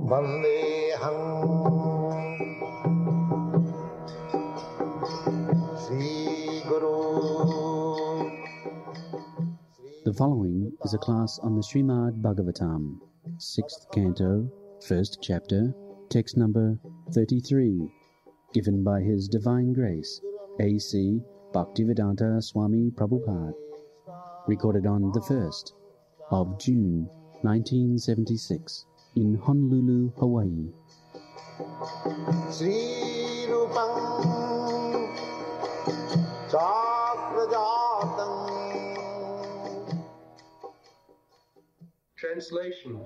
Vandeham Sri Guru. The following is a class on the Srimad Bhagavatam, 6th Canto, 1st Chapter, text number 33, given by His Divine Grace, A.C. Bhaktivedanta Swami Prabhupada, recorded on the 1st of June 1976 in Honolulu, Hawaii. Sri Rupam Chakrajatam. Translation.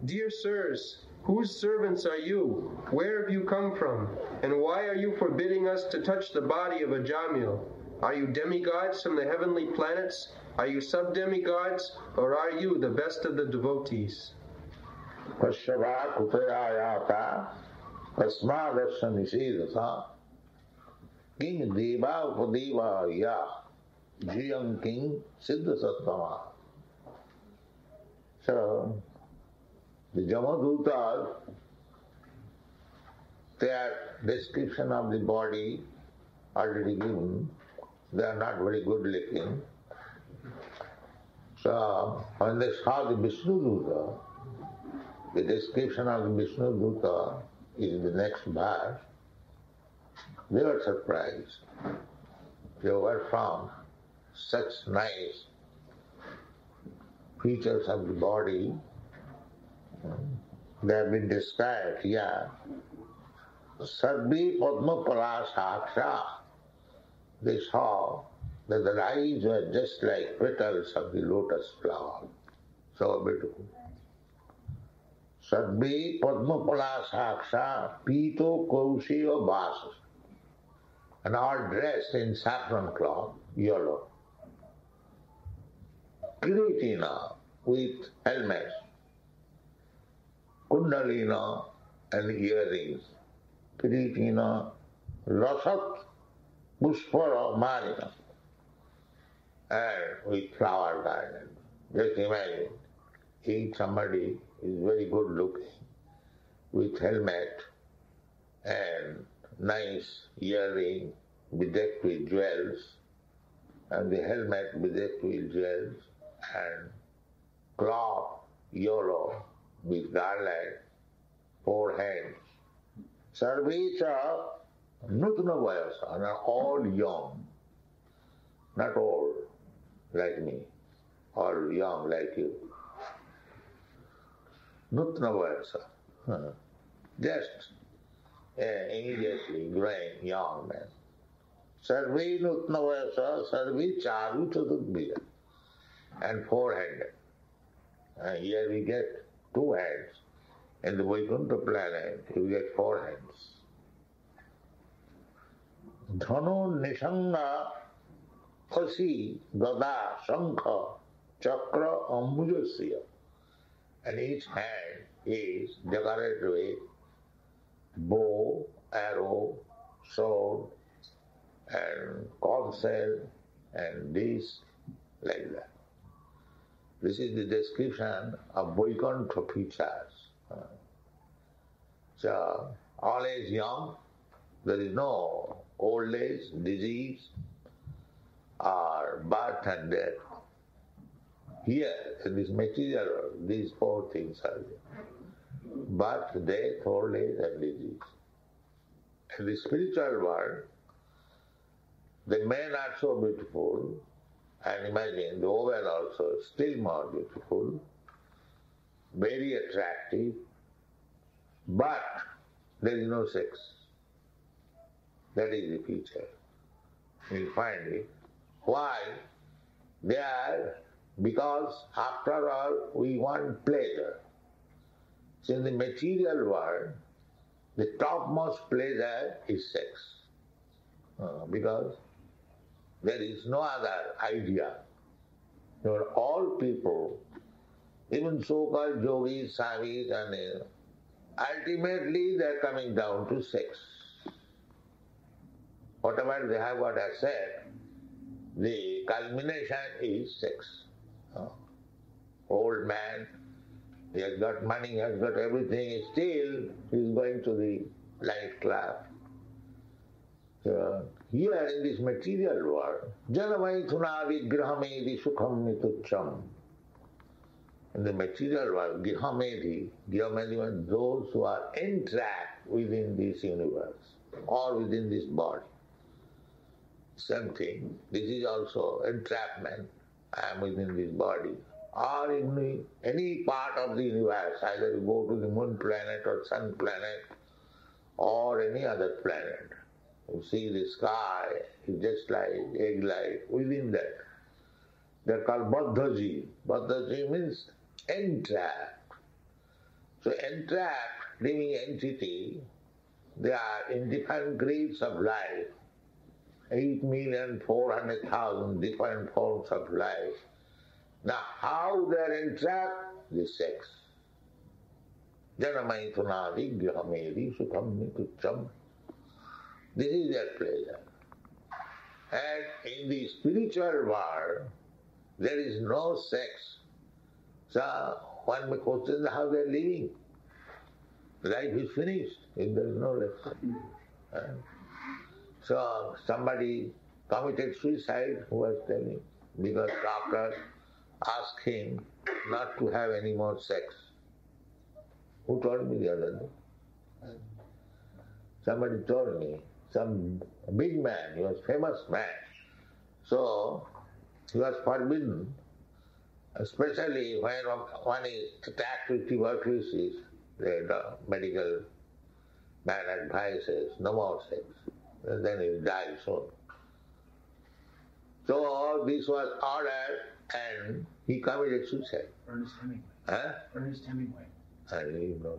Dear sirs, whose servants are you? Where have you come from? And why are you forbidding us to touch the body of a Jamil? Are you demigods from the heavenly planets? Are you sub-demigods? Or are you the best of the devotees? Pashyava kutayayata tasmadasya nisedasa king deva upadeva ya jiyam king siddha sattama. So, the Jamadutas, their description of the body already given, they are not very good looking. So, when they saw the Vishnu Duta, the description of the Vishnu Duta is in the next verse, they were surprised. They were from such nice features of the body. They have been described here. Sadvi Padma Palasaksha. They saw that the eyes were just like petals of the lotus flower. So beautiful. Sadvi Padma Palasaksha Pito Kaushiya Vasas. And all dressed in saffron cloth, yellow. Kiritina with helmets. Kundalina and earrings. Kiritina, Rasat, Puspara, Marina. And with flower garden. Just imagine, if somebody is very good looking, with helmet and nice earring bedecked with jewels, and the helmet bedecked with jewels, and cloth yellow with garland, 4 hands. Sarvecha Nutna Vayasa, and are all young, not old like me, or young like you. Nutna Vayasa, just immediately growing young man. Sarve Nutna Vayasa, Sarve Charu Chatudbhija, and 4-handed. And here we get 2 hands. In the Vaikuntha planet, you get 4 hands. Dhanu Nishanga Asi Gada Shankha Chakra Ambujasya. And each hand is decorated with bow, arrow, sword, and conch shell, and this, like that. This is the description of Vaikuntha features. So, always young, there is no old age, disease, or birth and death. Here, in this material world, these 4 things are there. Birth, death, old age, and disease. In the spiritual world, the men are so beautiful, and imagine the women also still more beautiful, very attractive, but there is no sex. That is the feature. You find it. Why? They are, because after all we want pleasure. So in the material world, the topmost pleasure is sex. Because there is no other idea. All people, even so-called yogis, savis, and ultimately they are coming down to sex. Whatever they have got as said, the culmination is sex. Old man He has got money, he has got everything, still he is going to the nightclub. So, here in this material world, janamaithuna vigrahamedi sukham nitucham. In the material world, Gihamedi means those who are entrapped within this universe or within this body. Same thing, this is also entrapment. I am within this body. Or in any part of the universe, either you go to the moon planet or sun planet or any other planet. You see the sky, it's just like egg light within that. They're called Baddhaji. Baddhaji means entrapped. So entrapped living entity, they are in different grades of life. 8,400,000 different forms of life. Now how they are entrapped? The sex. Janamaithuna vigrahamedi sukham nitucham. This is their pleasure. And in the spiritual world, there is no sex. So one may question how they are living. Life is finished if there is no life. So somebody committed suicide, who was telling, because doctor asked him not to have any more sex. Who told me the other day? Somebody told me, some big man, he was a famous man. So he was forbidden, especially when one is attacked with tuberculosis, the medical man advises no more sex. And then he will die soon. So this was ordered and he committed suicide. Ernest Hemingway. Huh? Ernest Hemingway. I don't even know.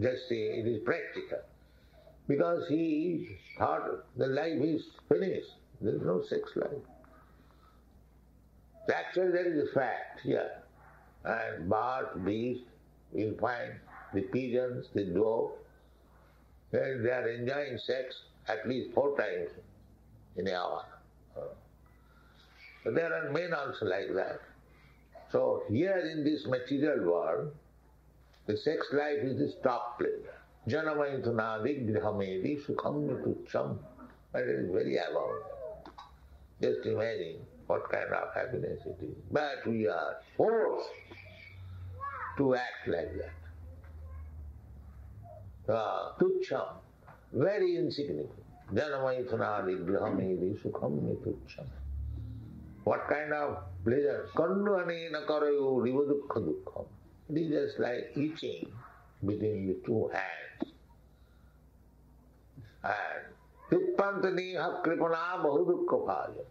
Just say it is practical. Because he thought the life is finished. There is no sex life. Actually there is a fact here. And birds, beasts, you'll find the pigeons, the dove, and they are enjoying sex at least 4 times in an hour. But there are men also like that. So here in this material world, the sex life is the top pleasure. Janamaithuna vigrahamedi sukham nitucham. But it is very above. Just imagine what kind of happiness it is. But we are forced to act like that. Tucham, very insignificant. Janamaithuna vigrahamedi sukham nitucham. What kind of pleasure? Kannu anena karayu rivadukha dukkham. It is just like eating between the 2 hands. And Tippantaniha kripana bahudukha bhaja.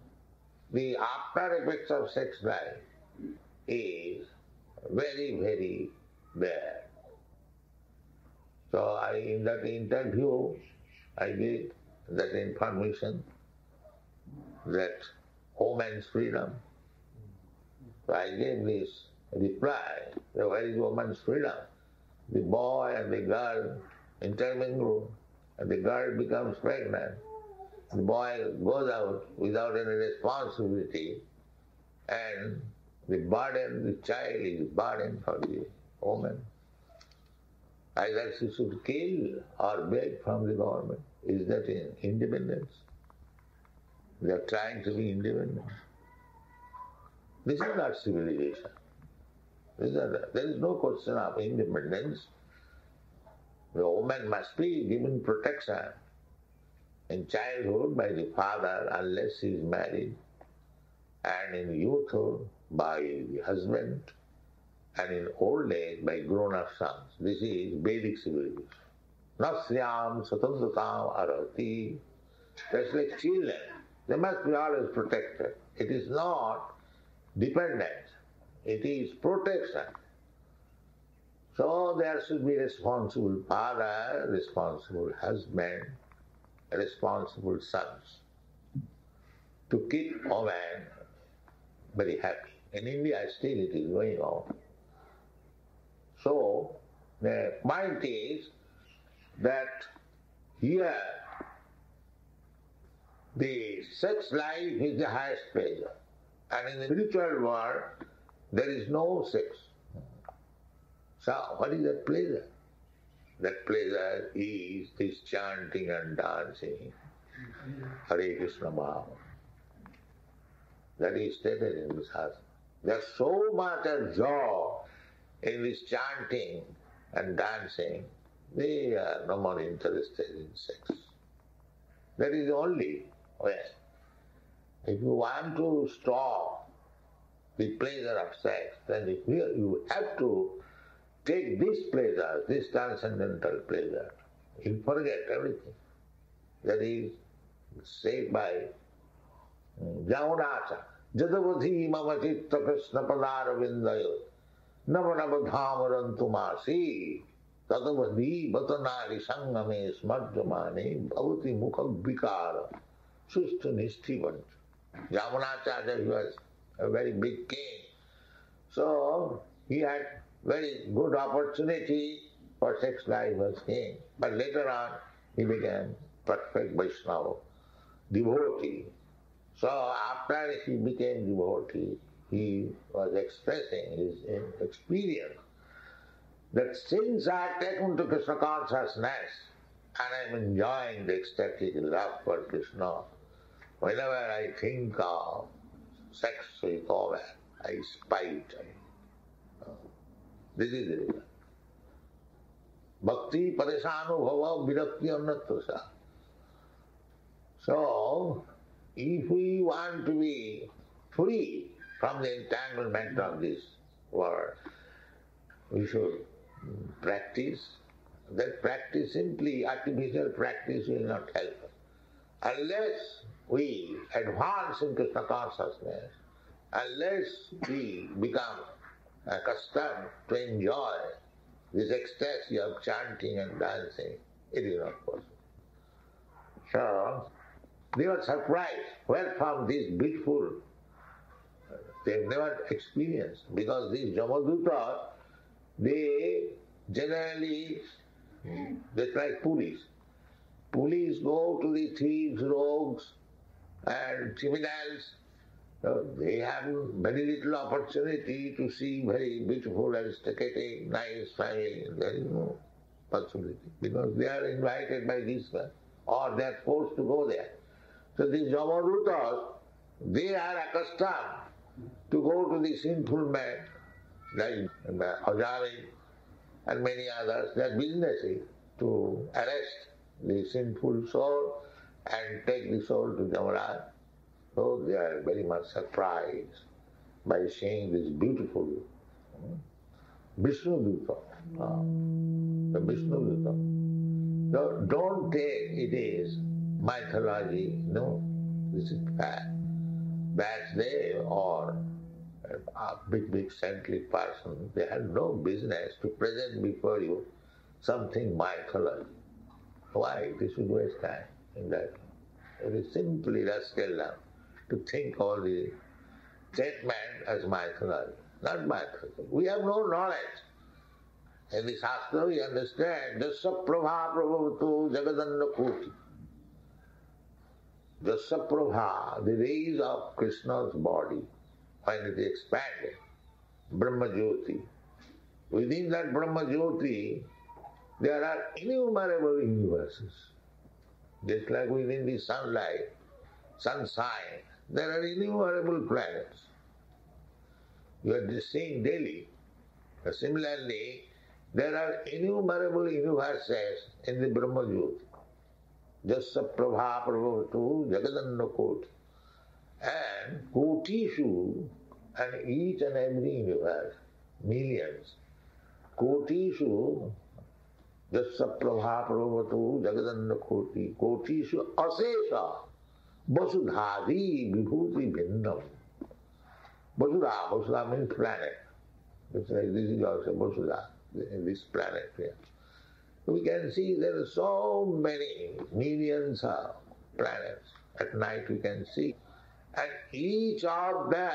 The after effects of sex life is very, very bad. So in that interview, I gave that information that woman's freedom. So I gave this reply, where is woman's freedom? The boy and the girl intermingle, and the girl becomes pregnant. The boy goes out without any responsibility, and the burden, the child is burden for the woman. Either she should kill or beg from the government. Is that independence? They are trying to be independent. This is not civilization. There is no question of independence. The woman must be given protection in childhood by the father unless she is married, and in youthhood by the husband, and in old age by grown-up sons. This is Vedic civilization. Nasyam satantratam arati. That's like children. They must be always protected. It is not dependence. It is protection. So there should be responsible father, responsible husband, responsible sons to keep woman very happy. In India still it is going on. So the point is that here the sex life is the highest pleasure, and in the spiritual world there is no sex. So what is that pleasure? That pleasure is this chanting and dancing Hare Krishna Bhava. That is stated in this Shastra. There's so much of joy in this chanting and dancing, they are no more interested in sex. That is the only way. If you want to stop the pleasure of sex, then you have to take this pleasure, this transcendental pleasure. You forget everything. That is said by Jaunasa. Jadavadhi mama chitta krishna padara vindayo navanavadhamarantu masi tadavadhi batanari sangame smarjamane bhavati mukha vikara sustu nishtivant. Jamunacharya was a very big king. So he had very good opportunity for sex life as king. But later on he became perfect Vaishnava, devotee. So after he became devotee, he was expressing his experience that since I have taken to Krishna consciousness and I am enjoying the ecstatic love for Krishna, whenever I think of sex with woman, I spite. This is the reason. Bhakti paresanubhava virakti annatrasa. So, if we want to be free from the entanglement of this world, we should practice. That practice, simply artificial practice, will not help us. Unless we advance in Krishna consciousness, unless we become accustomed to enjoy this ecstasy of chanting and dancing, it is not possible. So, they were surprised where from this beautiful, they've never experienced, because these Jamadutas, they generally, just like police. Police go to the thieves, rogues and criminals. They have very little opportunity to see very beautiful, aristocratic, nice family. There is no possibility, because they are invited by this one, or they are forced to go there. So these Jamadutas, they are accustomed to go to the sinful men, like Ajami and many others. Their business is to arrest the sinful soul and take the soul to Jamaraj. So they are very much surprised by seeing this beautiful Vishnu Duta. The Vishnu Duta. So don't take it is mythology. No, this is fact. That they are a big saintly person. They had no business to present before you something mythology. Why? They should waste time in that. It is simply rascal to think all the statement as mythology. Not mythology. We have no knowledge. In the Shastra we understand Jasya Prabha Prabhavatu Jagadanna Koti. Jasya Prabha, the rays of Krishna's body, when it is expanded, Brahma Jyoti. Within that Brahma Jyoti, there are innumerable universes. Just like within the sunlight, sunshine, there are innumerable planets. You are just seeing daily. Similarly, there are innumerable universes in the Brahma Jyoti. Jasya Prabha Prabhavatu Jagadanna Koti. And Kotishu, and each and every universe, millions. Kotishu, Jasya Prabha Prabhavatu Jagadanna Koti. Kotishu Asesha Vasudhadi Vibhuti Bhinnam. Vasudha means planet. It's like this is also Vasudha, this planet here. We can see there are so many millions of planets. At night we can see. And each of them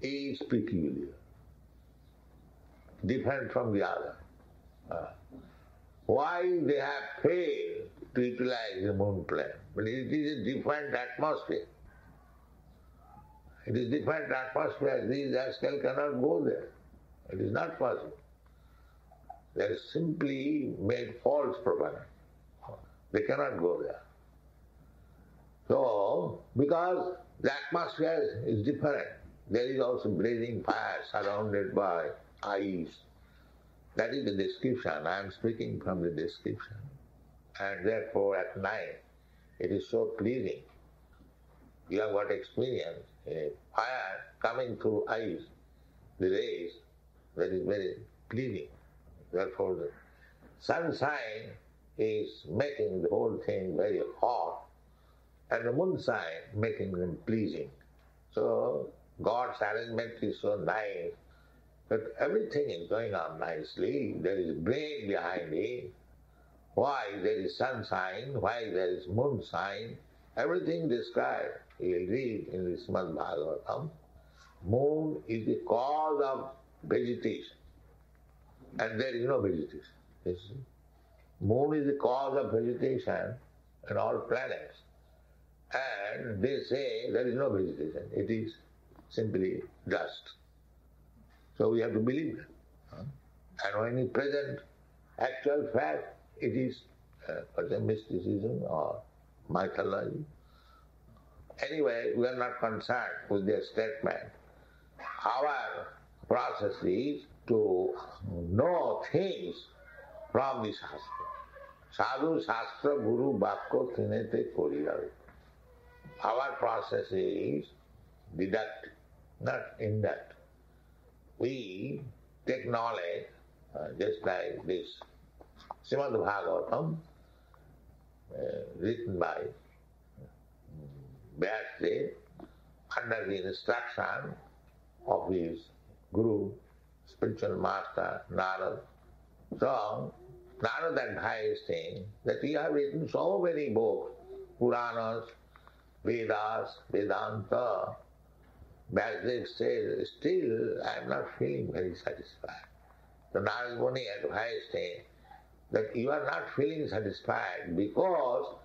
is peculiar, different from the other. Why they have failed to utilize the moon planet? But it is a different atmosphere. It is different atmosphere. These rascals cannot go there. It is not possible. They are simply made false propaganda. They cannot go there. So, because the atmosphere is different, there is also blazing fire surrounded by ice. That is the description. I am speaking from the description. And therefore at night it is so pleasing. You have got experience. Fire coming through ice, the rays, that is very pleasing. Therefore the sunshine is making the whole thing very hot, and the moonshine making them pleasing. So God's arrangement is so nice that everything is going on nicely. There is brain behind it. Why there is sunshine, why there is moonshine, everything described. You will read in the Srimad Bhagavatam. Moon is the cause of vegetation, and there is no vegetation. You see? Moon is the cause of vegetation in all planets. And they say there is no vegetation. It is simply dust. So we have to believe that. And when we present actual fact, it is mysticism or mythology. Anyway, we are not concerned with their statement. Our process is to know things from the Shastra. Sadhu Shastra Guru Bhakko Trinete Koriyave. Our process is deduct, not induct. We take knowledge, just like this Srimad Bhagavatam, written by Vyasdev under the instruction of his Guru, spiritual master, Narad. So, Narad advised him that he has written so many books, Puranas, Vedas, Vedanta. Vyasdev says, still I am not feeling very satisfied. So Narad Muni advised him that you are not feeling satisfied because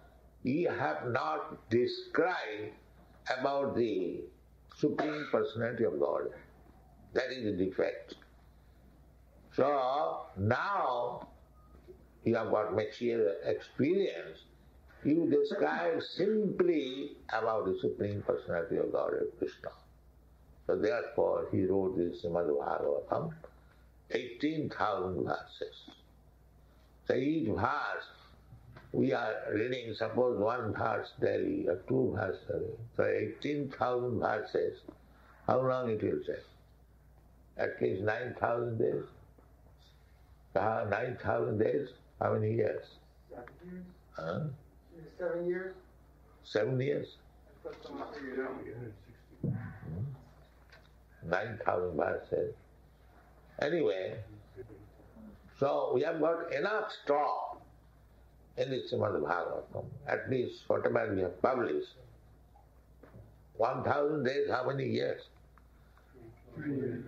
you have not described about the Supreme Personality of God. That is the defect. So now you have got mature experience. You describe simply about the Supreme Personality of God, Krishna. So therefore he wrote this Srimad Bhagavatam, 18,000 verses. So each verse, we are reading, suppose one verse daily or two verses daily. So 18,000 verses, how long it will take? At least 9,000 days. 9,000 days, how many years? 7 years. Huh? 7 years? 7 years? 9,000 verses. Anyway, so we have got enough stock in the Srimad Bhagavatam, at least whatever we have published. 1,000 days, how many years? 3 years.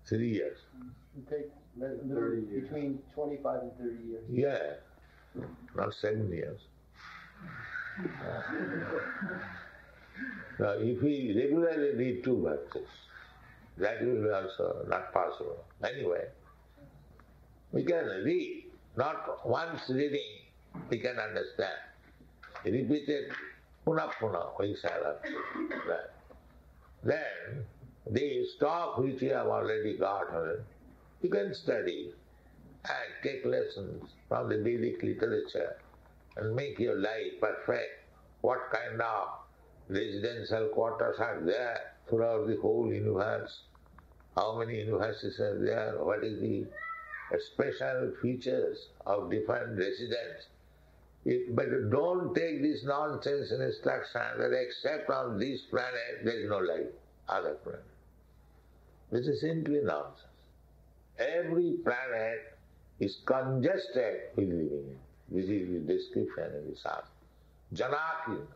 3 years. It takes between 25 and 30 years. Yeah, not 7 years. Now, if we regularly read 2 verses, that will be also not possible. Anyway, we can read, not once reading, we can understand. Repeated, puna, we shall understand that. Then, the stock which you have already got, you can study and take lessons from the Vedic literature and make your life perfect. What kind of residential quarters are there throughout the whole universe? How many universes are there? What is the special features of different residents? But don't take this nonsense instruction that except on this planet there is no life, other planet. This is simply nonsense. Every planet is congested with living. This is the description in the Shastra. Janakirna.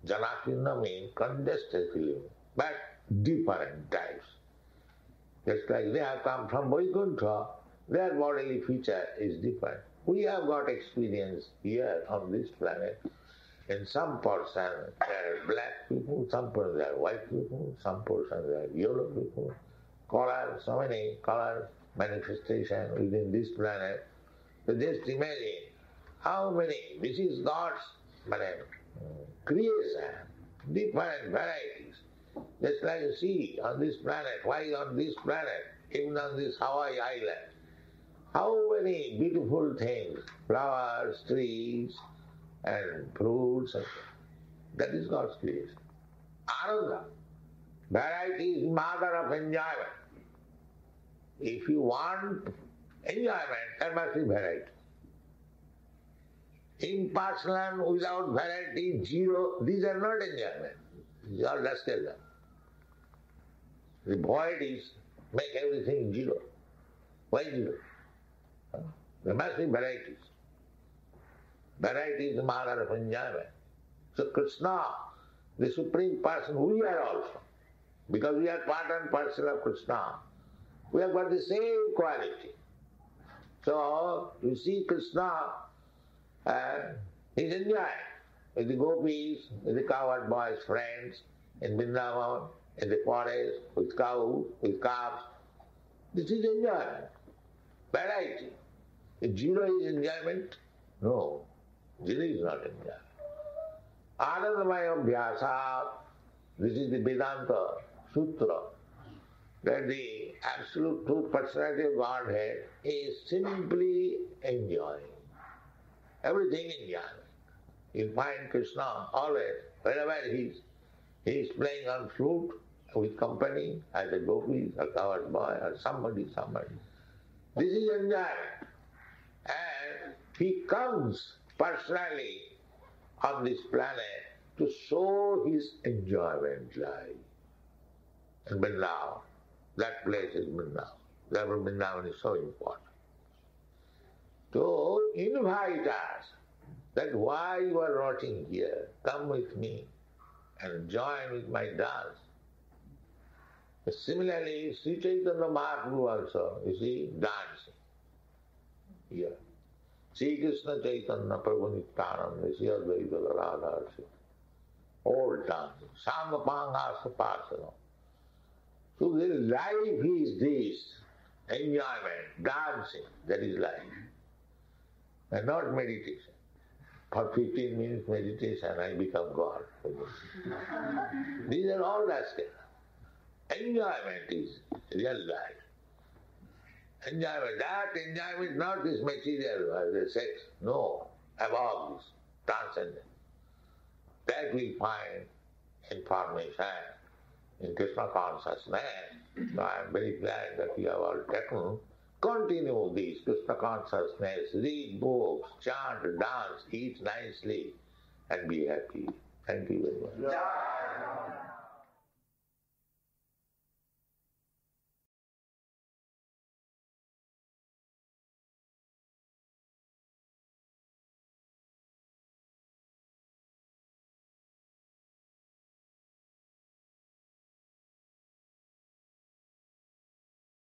Janakirna means congested with living, but different types. Just like they have come from Vaikuntha, their bodily feature is different. We have got experience here on this planet. In some portion there are black people, some portion there are white people, some portion there are yellow people, colors, so many colors, manifestation within this planet. So just imagine how many, this is God's creation, different varieties. Just like you see on this planet, why on this planet, even on this Hawaii island, how many beautiful things, flowers, trees, and fruits, and that is God's creation. Ananda. Variety is mother of enjoyment. If you want enjoyment, there must be variety. Impersonal without variety, zero, these are not enjoyment. These are duskism. The void is make everything zero. Why zero? There must be varieties. Variety is the mother of enjoyment. So Krishna, the Supreme Person, we are also. Because we are part and parcel of Krishna. We have got the same quality. So, you see Krishna, he's enjoying with the gopis, with the cowherd boys' friends, in Vrindavan, in the forest, with cows, with calves. This is enjoyment. Variety. If zero is enjoyment, no. Zero is not enjoyment. Anandamaya Abhyasa, this is the Vedanta Sutra, that the absolute truth personality of Godhead is simply enjoying. Everything enjoying. You find Krishna always, wherever he is playing on flute with company, as a gopis, a cowherd boy, or somebody. This is enjoyment. And he comes personally on this planet to show his enjoyment life. And Vrindavan, that place is Vrindavan. Therefore Vrindavan is so important. To invite us that why you are rotting here, come with me and join with my dance. Similarly, Sri Chaitanya Mahaprabhu also, you see, dancing here. Sri Krishna Chaitanya Prabhu Nityananda, Sri Advaita Radha, all dancing. Samapanga Sapasana. So the life is this, enjoyment, dancing, that is life. And not meditation. For 15 minutes meditation, I become God. These are all rascals. Enjoyment is real life. Enjoyment, that enjoyment, not this material, the sex, no, above this, transcendent. That we find information in Krishna consciousness. So I am very glad that you have all taken. Continue this Krishna consciousness, read books, chant, dance, eat nicely, and be happy. Thank you very much.